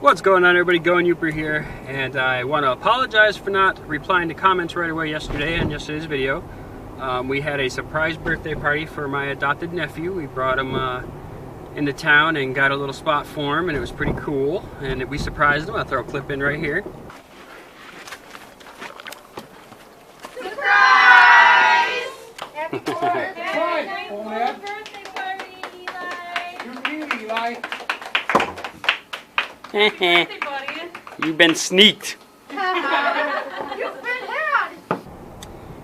What's going on, everybody? Going Yooper here, and I want to apologize for not replying to comments right away yesterday on yesterday's video. We had a surprise birthday party for my adopted nephew. We brought him into town and got a little spot for him, and it was pretty cool, and we surprised him. I'll throw a clip in right here. Surprise! Happy birthday! Happy birthday party, Eli! Eli. Birthday buddy. You've been sneaked. You've been had.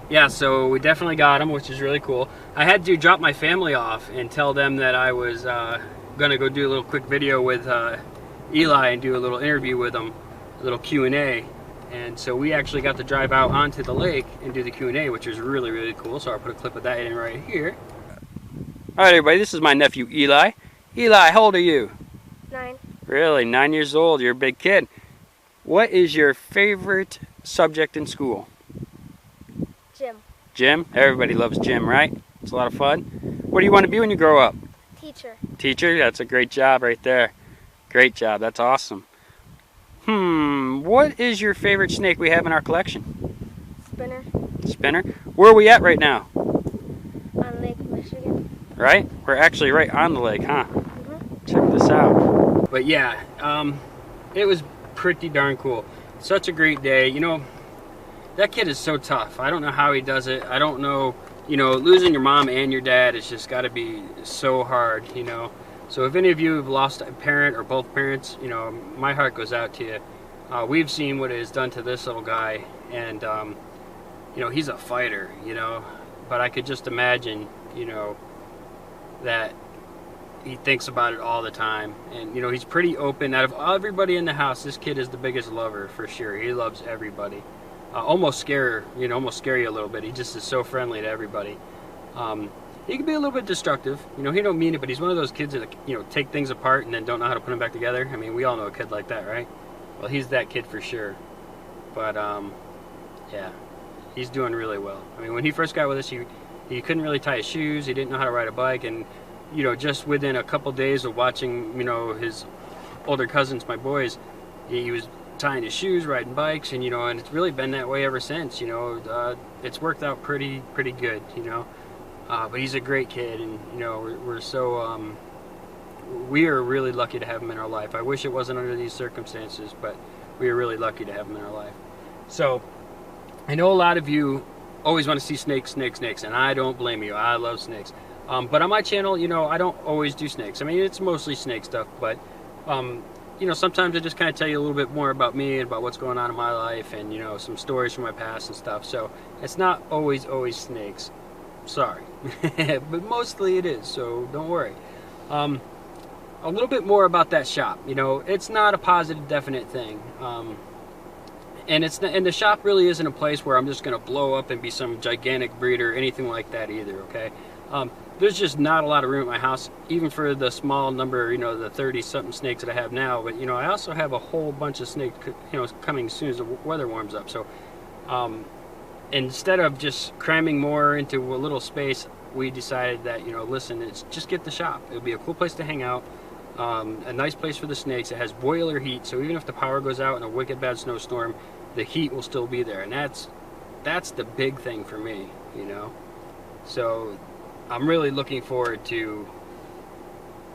Yeah, so we definitely got him, which is really cool. I had to drop my family off and tell them that I was gonna go do a little quick video with Eli and do a little interview with him, a little Q&A. And so we actually got to drive out onto the lake and do the Q&A, which was really, really cool. So I'll put a clip of that in right here. All right, everybody, this is my nephew, Eli. Eli, how old are you? 9. Really? 9 years old. You're a big kid. What is your favorite subject in school? Gym. Gym? Everybody loves gym, right? It's a lot of fun. What do you want to be when you grow up? Teacher. Teacher? That's a great job right there. Great job. That's awesome. What is your favorite snake we have in our collection? Spinner. Spinner? Where are we at right now? On Lake Michigan. Right? We're actually right on the lake, huh? Mm-hmm. Check this out. But yeah, it was pretty darn cool. Such a great day. You know, that kid is so tough. I don't know how he does it. I don't know, you know, losing your mom and your dad has just got to be so hard, you know. So if any of you have lost a parent or both parents, you know, my heart goes out to you. We've seen what it has done to this little guy, and, you know, he's a fighter, you know. But I could just imagine, you know, that he thinks about it all the time. And, you know, he's pretty open. Out of everybody in the house, this kid is the biggest lover, for sure. He loves everybody. Almost scare you a little bit. He just is so friendly to everybody. He can be a little bit destructive. You know, he don't mean it, but he's one of those kids that, you know, take things apart and then don't know how to put them back together. I mean, we all know a kid like that, right? Well, he's that kid for sure. But, yeah, he's doing really well. I mean, when he first got with us, he couldn't really tie his shoes. He didn't know how to ride a bike. And, you know, just within a couple days of watching, you know, his older cousins, my boys, he was tying his shoes, riding bikes, and, you know, and it's really been that way ever since. You know, it's worked out pretty good, you know. But he's a great kid, and, you know, we are really lucky to have him in our life. I wish it wasn't under these circumstances, but we are really lucky to have him in our life. So I know a lot of you always want to see snakes, and I don't blame you. I love snakes. But on my channel, you know, I don't always do snakes. I mean, it's mostly snake stuff, but you know, sometimes I just kind of tell you a little bit more about me and about what's going on in my life, and, you know, some stories from my past and stuff. So it's not always snakes. Sorry. But mostly it is, so don't worry. A little bit more about that shop. You know, it's not a positive, definite thing. And the shop really isn't a place where I'm just going to blow up and be some gigantic breeder or anything like that either, okay? There's just not a lot of room at my house, even for the small number, you know, the 30-something snakes that I have now. But, you know, I also have a whole bunch of snakes, you know, coming as soon as the weather warms up. So instead of just cramming more into a little space, we decided that, you know, listen, it's just get the shop. It'll be a cool place to hang out, a nice place for the snakes. It has boiler heat, so even if the power goes out in a wicked bad snowstorm, the heat will still be there, and that's the big thing for me, you know. So I'm really looking forward to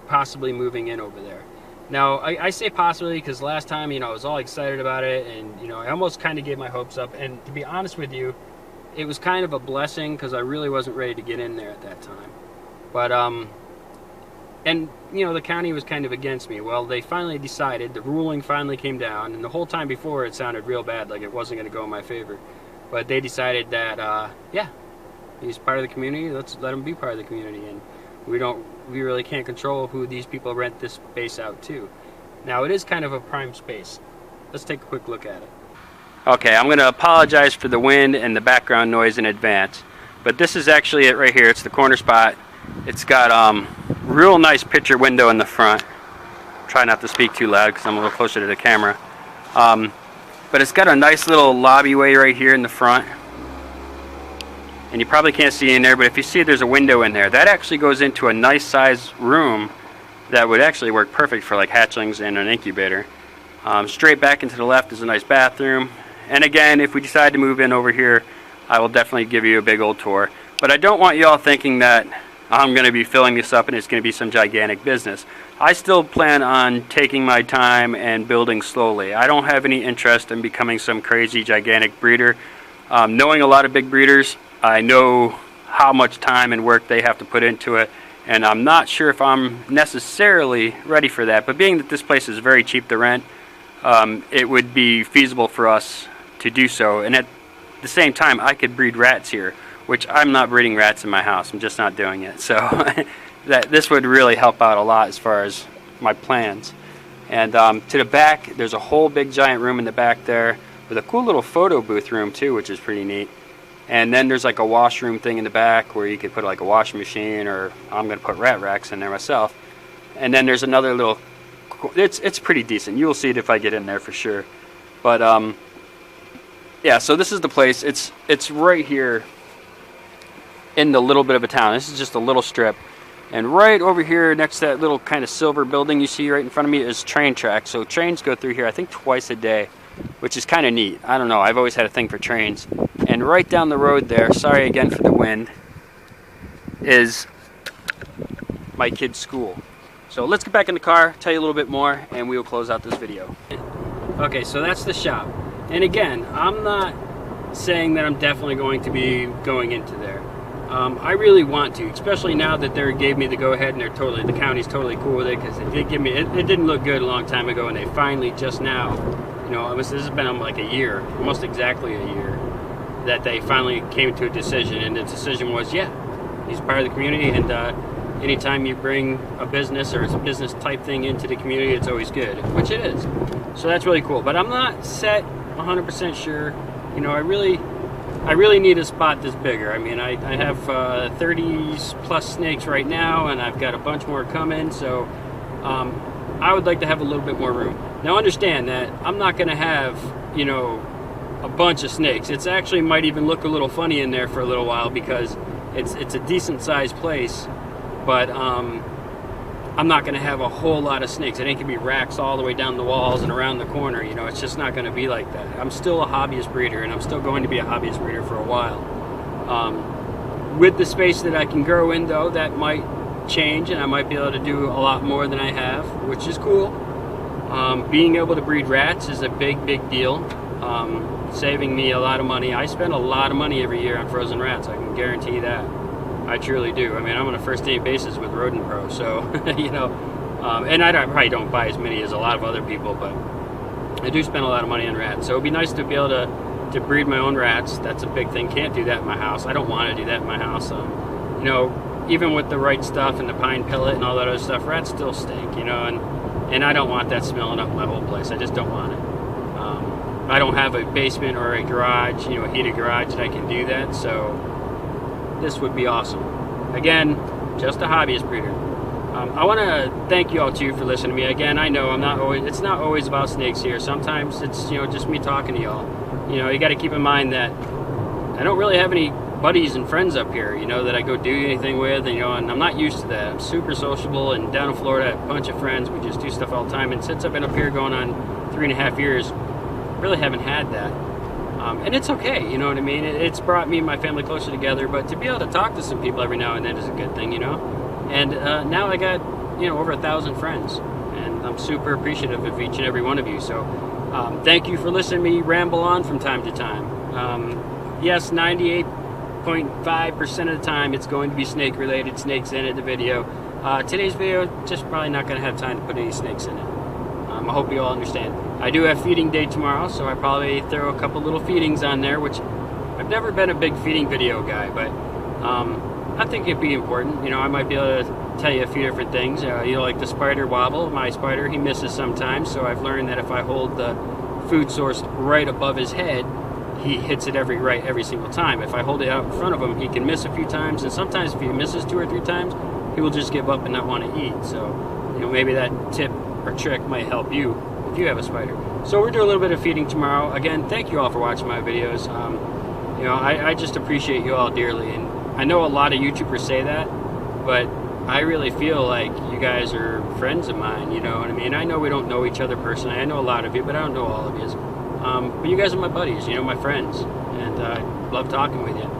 possibly moving in over there. Now, I say possibly because last time, you know, I was all excited about it, and, you know, I almost kind of gave my hopes up. And to be honest with you, it was kind of a blessing because I really wasn't ready to get in there at that time. But, and, you know, the county was kind of against me. Well, they finally decided, the ruling finally came down, and the whole time before it sounded real bad, like it wasn't going to go in my favor. But they decided that, yeah, he's part of the community, let's let him be part of the community. And we really can't control who these people rent this space out to. Now, it is kind of a prime space. Let's take a quick look at it. Okay, I'm going to apologize for the wind and the background noise in advance, but this is actually it right here. It's the corner spot. It's got real nice picture window in the front. Try not to speak too loud because I'm a little closer to the camera. But it's got a nice little lobbyway right here in the front. And you probably can't see in there, but if you see there's a window in there, that actually goes into a nice size room that would actually work perfect for like hatchlings and an incubator. Straight back into the left is a nice bathroom. And again, if we decide to move in over here, I will definitely give you a big old tour. But I don't want you all thinking that I'm going to be filling this up and it's going to be some gigantic business. I still plan on taking my time and building slowly. I don't have any interest in becoming some crazy gigantic breeder. Knowing a lot of big breeders, I know how much time and work they have to put into it, and I'm not sure if I'm necessarily ready for that. But being that this place is very cheap to rent, it would be feasible for us to do so. And at the same time, I could breed rats here, which I'm not breeding rats in my house. I'm just not doing it. So this would really help out a lot as far as my plans. And to the back, there's a whole big giant room in the back there with a cool little photo booth room too, which is pretty neat. And then there's like a washroom thing in the back where you could put like a washing machine, or I'm going to put rat racks in there myself. And then there's another little, it's pretty decent. You'll see it if I get in there for sure. But yeah, so this is the place. It's right here in the little bit of a town. This is just a little strip, and right over here next to that little kind of silver building you see right in front of me is train tracks. So trains go through here I think twice a day, which is kind of neat. I don't know, I've always had a thing for trains. And right down the road there, sorry again for the wind, is my kid's school. So let's get back in the car, tell you a little bit more, and we will close out this video. Okay, so that's the shop. And again, I'm not saying that I'm definitely going to be going into there. I really want to, especially now that they gave me the go-ahead, and the county's totally cool with it, because they did give me, it didn't look good a long time ago, and they finally just now, you know, this has been like a year, almost exactly a year, that they finally came to a decision, and the decision was, yeah, he's part of the community, and anytime you bring a business or a business type thing into the community, it's always good, which it is. So that's really cool, but I'm not set 100% sure. You know, I really need a spot that's bigger. I mean, I have 30s plus snakes right now, and I've got a bunch more coming, so I would like to have a little bit more room. Now understand that I'm not going to have, you know, a bunch of snakes. It's actually might even look a little funny in there for a little while, because it's a decent sized place, but I'm not going to have a whole lot of snakes. It ain't going to be racks all the way down the walls and around the corner. You know, it's just not going to be like that. I'm still a hobbyist breeder, and I'm still going to be a hobbyist breeder for a while. With the space that I can grow in, though, that might change, and I might be able to do a lot more than I have, which is cool. Being able to breed rats is a big deal. Saving me a lot of money. I spend a lot of money every year on frozen rats. I can guarantee that. I truly do. I mean, I'm on a first-name basis with Rodent Pro, so you know, and I probably don't buy as many as a lot of other people, but I do spend a lot of money on rats. So it'd be nice to be able to breed my own rats. That's a big thing. Can't do that in my house. I don't want to do that in my house. You know, even with the right stuff and the pine pellet and all that other stuff, rats still stink. You know, and I don't want that smelling up my whole place. I just don't want it. I don't have a basement or a garage, you know, a heated garage that I can do that, so this would be awesome. Again, just a hobbyist breeder. I want to thank you all too for listening to me. Again, I know it's not always about snakes here. Sometimes it's, you know, just me talking to y'all. You know, you got to keep in mind that I don't really have any buddies and friends up here, you know, that I go do anything with, and, you know, and I'm not used to that. I'm super sociable, and down in Florida I have a bunch of friends. We just do stuff all the time, and since I've been up here going on 3.5 years, really haven't had that. And it's okay, you know what I mean? It's brought me and my family closer together, but to be able to talk to some people every now and then is a good thing, you know? And now I got, you know, over 1,000 friends, and I'm super appreciative of each and every one of you. So thank you for listening to me ramble on from time to time. Yes, 98.5% of the time it's going to be snake related, snakes in it, the video. Today's video, just probably not going to have time to put any snakes in it. I hope you all understand. I do have feeding day tomorrow, so I probably throw a couple little feedings on there, which I've never been a big feeding video guy, but I think it'd be important. You know, I might be able to tell you a few different things. You know, like the spider wobble. My spider, he misses sometimes, so I've learned that if I hold the food source right above his head, he hits it every single time. If I hold it out in front of him, he can miss a few times, and sometimes if he misses 2 or 3 times, he will just give up and not want to eat. So, you know, maybe that tip or trick might help you if you have a spider. So we're doing a little bit of feeding tomorrow. Again, thank you all for watching my videos. You know, I just appreciate you all dearly, and I know a lot of YouTubers say that, but I really feel like you guys are friends of mine, you know what I mean? I know we don't know each other personally. I know a lot of you, but I don't know all of you. But you guys are my buddies, you know, my friends, and I love talking with you.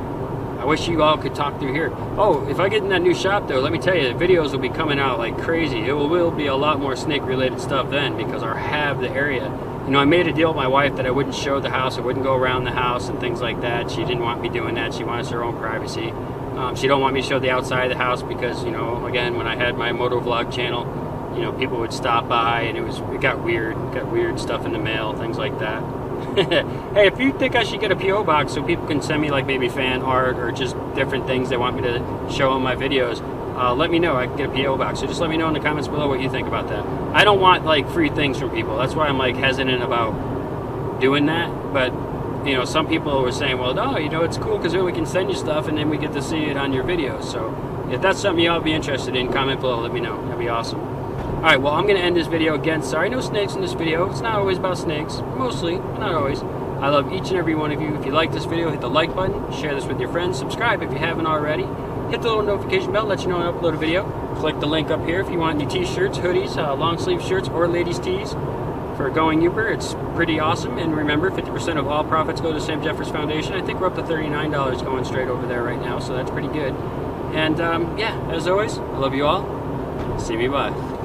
I wish you all could talk through here. Oh, if I get in that new shop, though, let me tell you, videos will be coming out like crazy. It will be a lot more snake-related stuff then, because I'll have the area. You know, I made a deal with my wife that I wouldn't show the house, I wouldn't go around the house and things like that. She didn't want me doing that. She wants her own privacy. She don't want me to show the outside of the house because, you know, again, when I had my moto vlog channel, you know, people would stop by and it got weird. It got weird stuff in the mail, things like that. Hey, if you think I should get a P.O. box so people can send me like maybe fan art or just different things they want me to show in my videos, let me know. I can get a P.O. box. So just let me know in the comments below what you think about that. I don't want like free things from people. That's why I'm like hesitant about doing that. But you know, some people were saying, well, no, you know, it's cool because we can send you stuff and then we get to see it on your videos. So if that's something y'all be interested in, comment below. Let me know. That'd be awesome. Alright, well, I'm going to end this video again. Sorry, no snakes in this video. It's not always about snakes. Mostly, but not always. I love each and every one of you. If you like this video, hit the like button. Share this with your friends. Subscribe if you haven't already. Hit the little notification bell. Let you know when I upload a video. Click the link up here if you want any t-shirts, hoodies, long sleeve shirts, or ladies' tees for Going Yooper. It's pretty awesome. And remember, 50% of all profits go to Sam Jeffers Foundation. I think we're up to $39 going straight over there right now, so that's pretty good. And, yeah, as always, I love you all. See me bye.